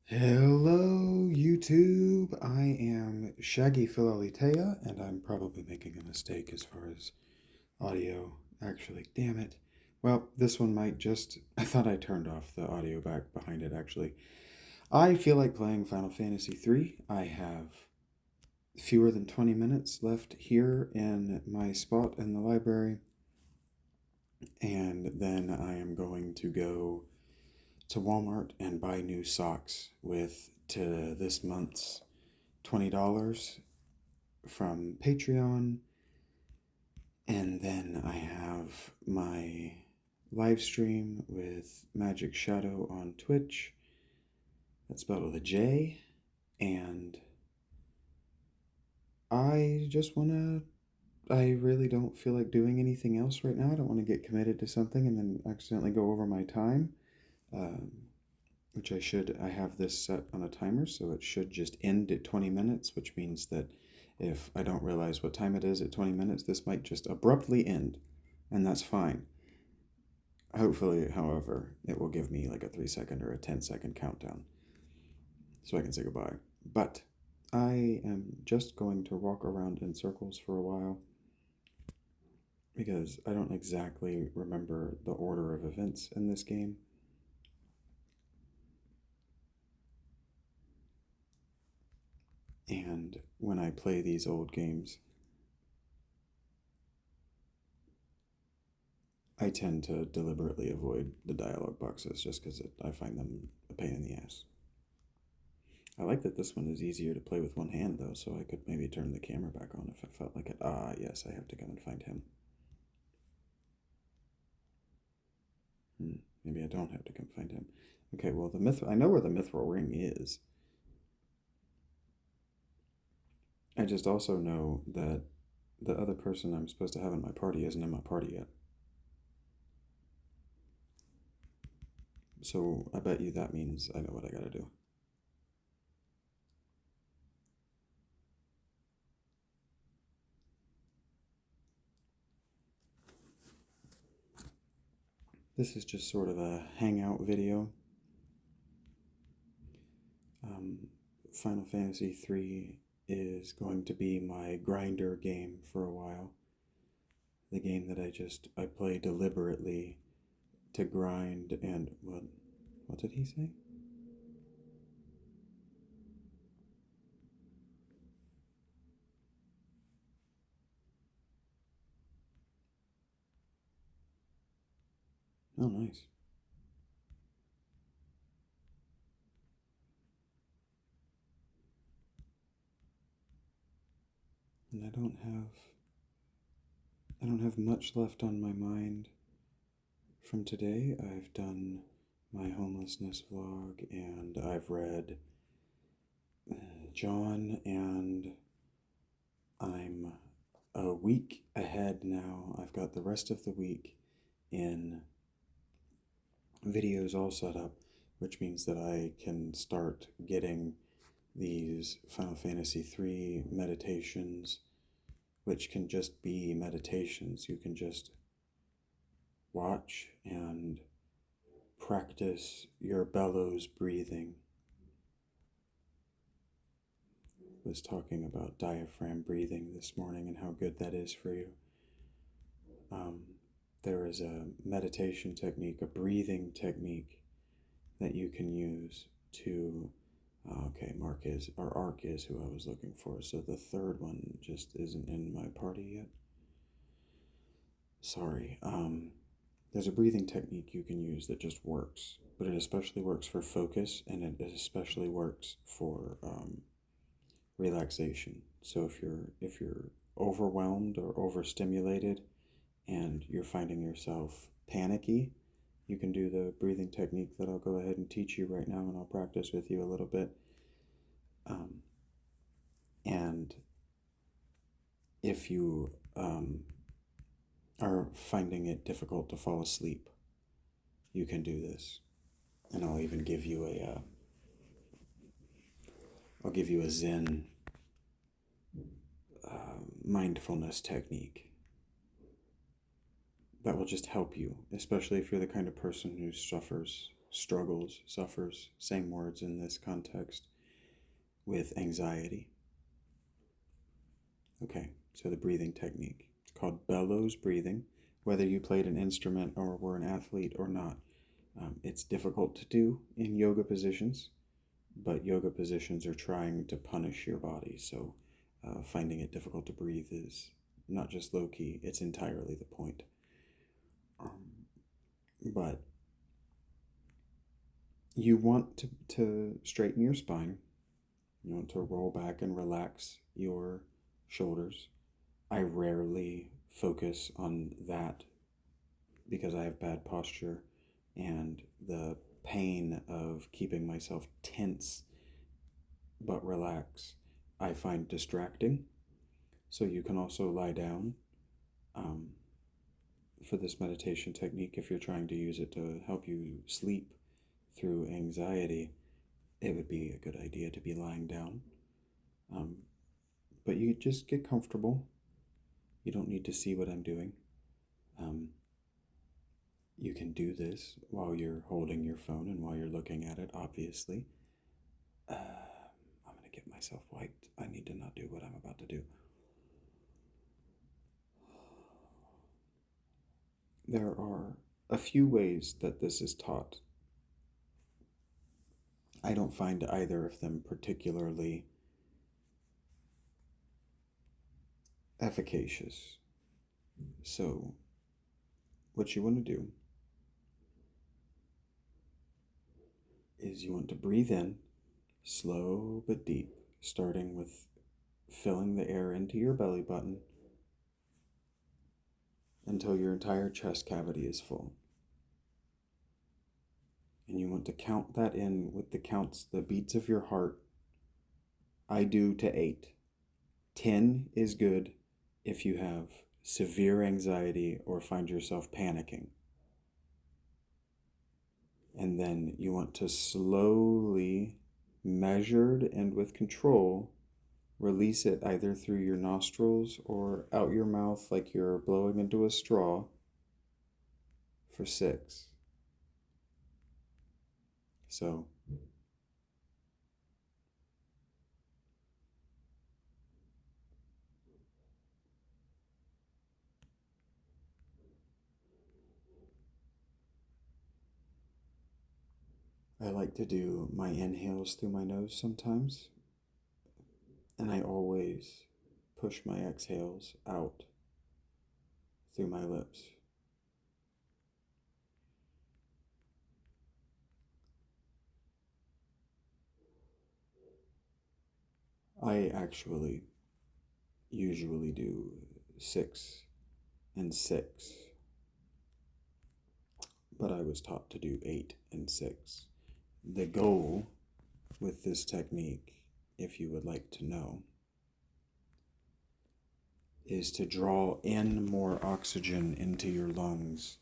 Hello, YouTube. I am Shaggy Philalitea, and I'm probably making a mistake as far as audio. Actually, damn it. Well, this one might just. I thought I turned off the audio back behind it, actually. I feel like playing Final Fantasy III. I have fewer than 20 minutes left here in my spot in the library, and then I am going to go to Walmart and buy new socks with to this month's $20 from Patreon. And then I have my live stream with Magic Shadow on Twitch. That's spelled with a J. And I just want to. I really don't feel like doing anything else right now. I don't want to get committed to something and then accidentally go over my time. Um, which I should. I have this set on a timer, so it should just end at 20 minutes, which means that if I don't realize what time it is at 20 minutes, this might just abruptly end, and that's fine. Hopefully, however, it will give me like a 3 second or a 10-second countdown so I can say goodbye. But I am just going to walk around in circles for a while because I don't exactly remember the order of events in this game. And when I play these old games, I tend to deliberately avoid the dialogue boxes just because I find them a pain in the ass. I like that this one is easier to play with one hand, though, so I could maybe turn the camera back on if I felt like it. Ah, yes, I have to come and find him. Maybe I don't have to come find him. Okay, well, I know where the mithril ring is. I just also know that the other person I'm supposed to have in my party isn't in my party yet. So I bet you that means I know what I gotta do. This is just sort of a hangout video. Final Fantasy III is going to be my grinder game for a while. The game that I play deliberately to grind and what did he say? Oh, nice. And I don't have much left on my mind from today. I've done my homelessness vlog and I've read John, and I'm a week ahead now. I've got the rest of the week in videos all set up, which means that I can start getting these Final Fantasy III meditations, which can just be meditations. You can just watch and practice your bellows breathing. I was talking about diaphragm breathing this morning and how good that is for you. Um, there is a meditation technique, a breathing technique that you can use to. Okay, Mark is, or Ark is who I was looking for. So the third one just isn't in my party yet. Sorry. There's a breathing technique you can use that just works, but it especially works for focus, and it especially works for relaxation. So if you're overwhelmed or overstimulated, and you're finding yourself panicky, you can do the breathing technique that I'll go ahead and teach you right now, and I'll practice with you a little bit. And if you are finding it difficult to fall asleep, you can do this. And I'll even give you I'll give you a Zen mindfulness technique that will just help you, especially if you're the kind of person who suffers struggles, suffers, same words in this context, with anxiety. Okay, so the breathing technique. It's called bellows breathing. Whether you played an instrument or were an athlete or not, it's difficult to do in yoga positions, but yoga positions are trying to punish your body, so finding it difficult to breathe is not just low-key, it's entirely the point. But you want to straighten your spine. You want to roll back and relax your shoulders. I rarely focus on that because I have bad posture, and the pain of keeping myself tense but relax I find distracting. So you can also lie down um, for this meditation technique if you're trying to use it to help you sleep through anxiety. It would be a good idea to be lying down. Um, but you just get comfortable. You don't need to see what I'm doing. Um, you can do this while you're holding your phone and while you're looking at it, obviously. I'm going to get myself wiped. I need to not do what I'm about to do. There are a few ways that this is taught. I don't find either of them particularly efficacious. So, what you want to do is you want to breathe in, slow but deep, starting with filling the air into your belly button until your entire chest cavity is full. And you want to count that in with the beats of your heart. I do to 8. 10 is good if you have severe anxiety or find yourself panicking. And then you want to slowly, measured and with control, release it either through your nostrils or out your mouth like you're blowing into a straw for 6. So, I like to do my inhales through my nose sometimes, and I always push my exhales out through my lips. I actually usually do 6 and 6, but I was taught to do 8 and 6. The goal with this technique, if you would like to know, is to draw in more oxygen into your lungs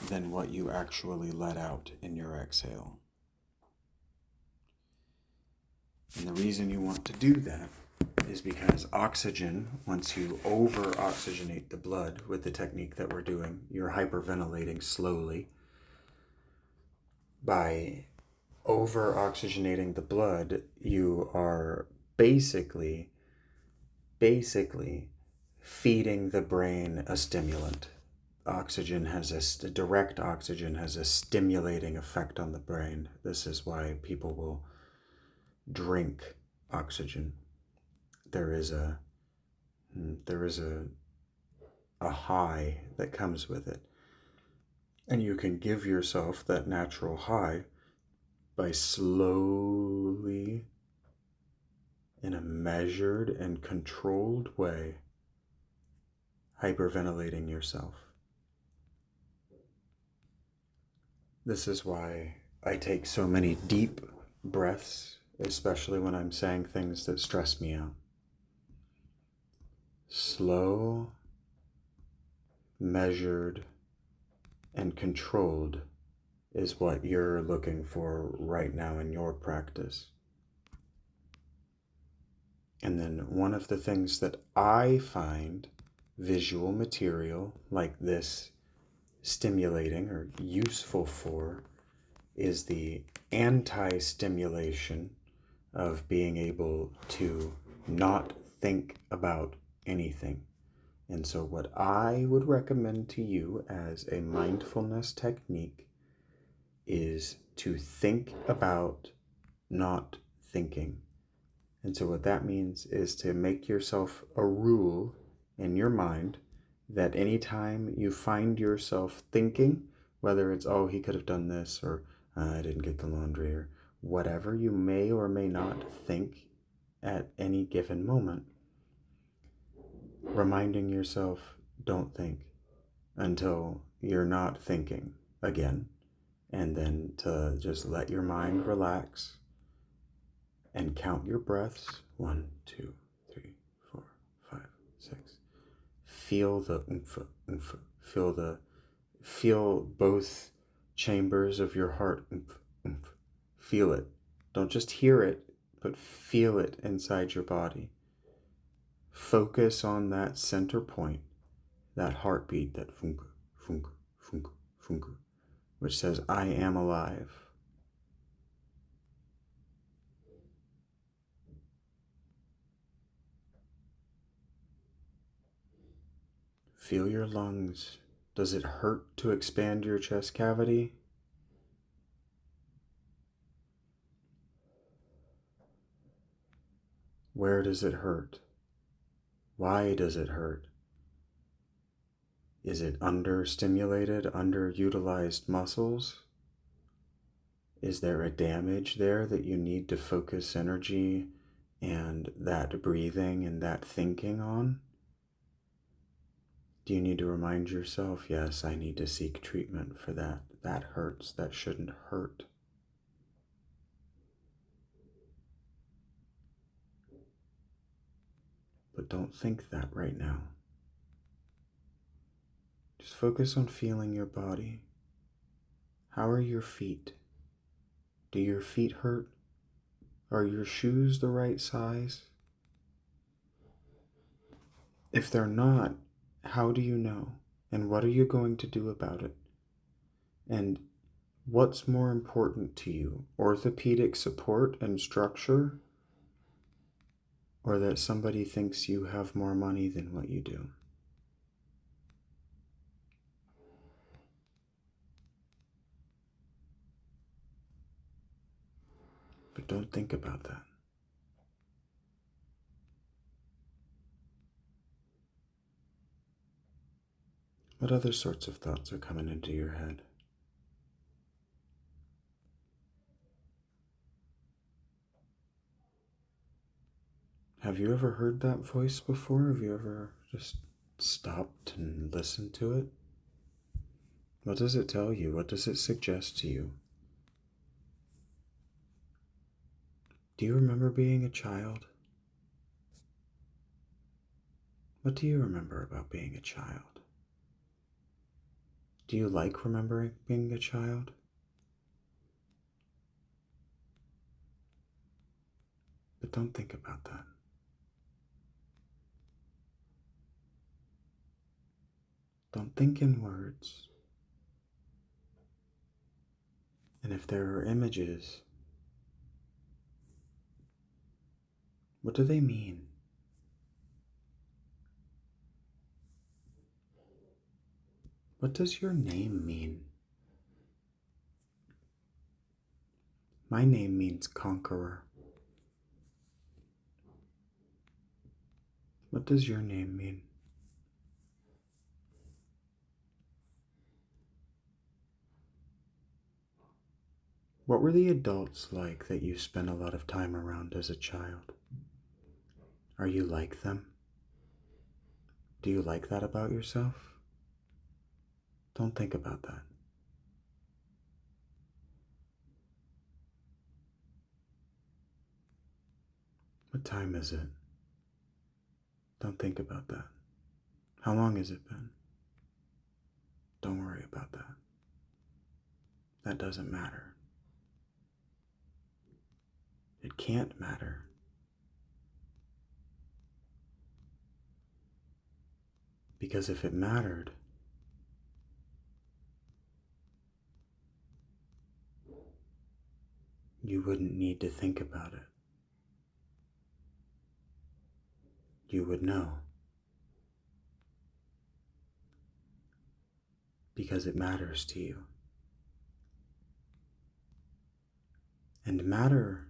than what you actually let out in your exhale. And the reason you want to do that is because oxygen, once you over-oxygenate the blood with the technique that we're doing, you're hyperventilating slowly. By over-oxygenating the blood, you are basically feeding the brain a stimulant. Direct oxygen has a stimulating effect on the brain. This is why people will drink oxygen. There is a high that comes with it. And you can give yourself that natural high by slowly, in a measured and controlled way, hyperventilating yourself. This is why I take so many deep breaths, especially when I'm saying things that stress me out. Slow, measured, and controlled is what you're looking for right now in your practice. And then one of the things that I find visual material like this stimulating or useful for is the anti-stimulation of being able to not think about anything. And so what I would recommend to you as a mindfulness technique is to think about not thinking. And so what that means is to make yourself a rule in your mind that anytime you find yourself thinking, whether it's, oh, he could have done this, or I didn't get the laundry, or whatever you may or may not think at any given moment, reminding yourself, don't think until you're not thinking again, and then to just let your mind relax and count your breaths. 1, 2, 3, 4, 5, 6. Feel the oomph, oomph. Feel both chambers of your heart. Oomph, oomph. Feel it. Don't just hear it, but feel it inside your body. Focus on that center point, that heartbeat, that funk, funk, funk, funk, which says, I am alive. Feel your lungs. Does it hurt to expand your chest cavity? Where does it hurt? Why does it hurt? Is it understimulated, underutilized muscles? Is there a damage there that you need to focus energy and that breathing and that thinking on? Do you need to remind yourself, yes, I need to seek treatment for that. That hurts. That shouldn't hurt. But don't think that right now. Just focus on feeling your body. How are your feet? Do your feet hurt? Are your shoes the right size? If they're not, how do you know? And what are you going to do about it? And what's more important to you, orthopedic support and structure, or that somebody thinks you have more money than what you do? But don't think about that. What other sorts of thoughts are coming into your head? Have you ever heard that voice before? Have you ever just stopped and listened to it? What does it tell you? What does it suggest to you? Do you remember being a child? What do you remember about being a child? Do you like remembering being a child? But don't think about that. Don't think in words. And if there are images, what do they mean? What does your name mean? My name means conqueror. What does your name mean? What were the adults like that you spent a lot of time around as a child? Are you like them? Do you like that about yourself? Don't think about that. What time is it? Don't think about that. How long has it been? Don't worry about that. That doesn't matter. It can't matter. Because if it mattered, you wouldn't need to think about it. You would know. Because it matters to you. And matter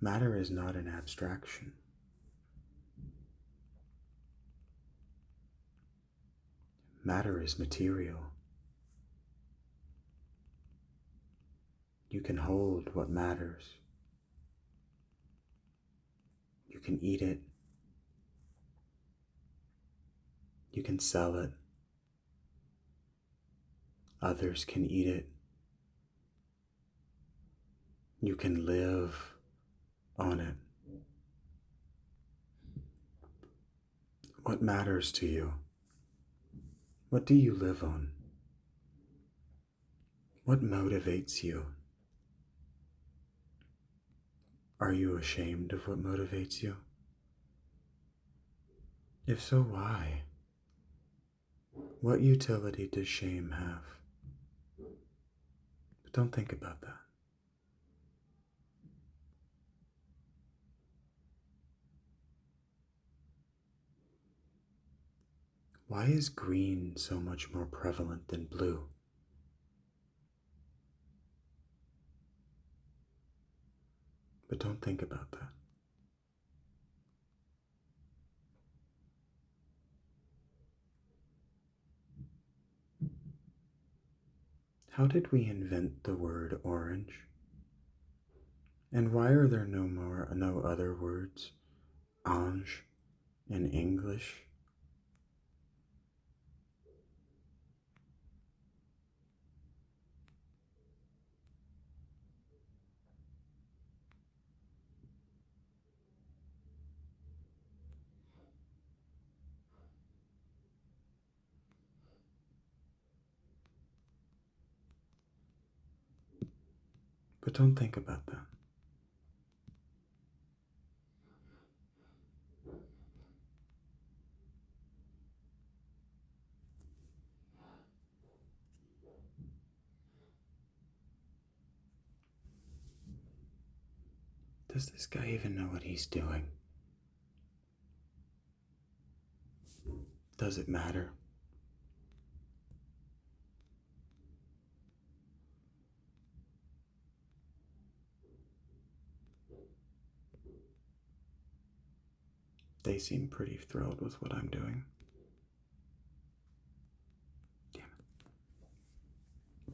is not an abstraction. Matter is material. You can hold what matters. You can eat it. You can sell it. Others can eat it. You can live on it. What matters to you? What do you live on? What motivates you? Are you ashamed of what motivates you? If so, why? What utility does shame have? But don't think about that. Why is green so much more prevalent than blue? But don't think about that. How did we invent the word orange? And why are there no other words, ange, in English? But don't think about that. Does this guy even know what he's doing? Does it matter? They seem pretty thrilled with what I'm doing. Damn it.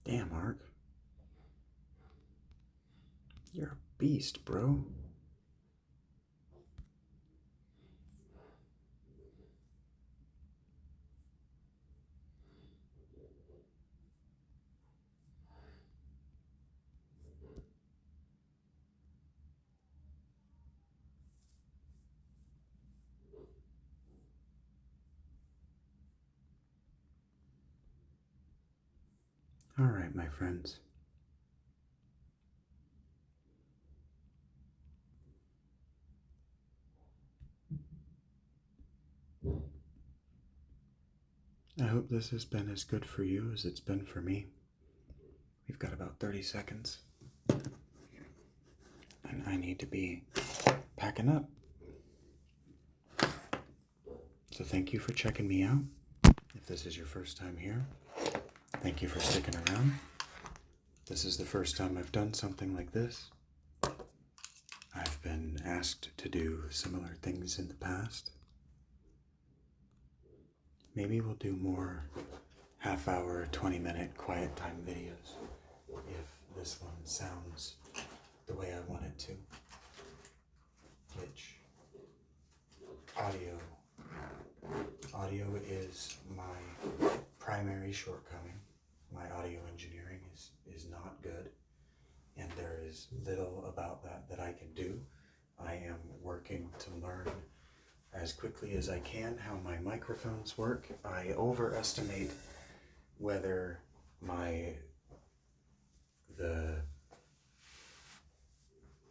Damn, Mark. You're a beast, bro. All right, my friends. I hope this has been as good for you as it's been for me. We've got about 30 seconds. And I need to be packing up. So thank you for checking me out. If this is your first time here, thank you for sticking around. This is the first time I've done something like this. I've been asked to do similar things in the past. Maybe we'll do more half-hour, 20-minute quiet time videos if this one sounds the way I want it to. Which audio is my primary shortcoming. My audio engineering is not good, and there is little about that I can do. I am working to learn as quickly as I can how my microphones work. I overestimate whether the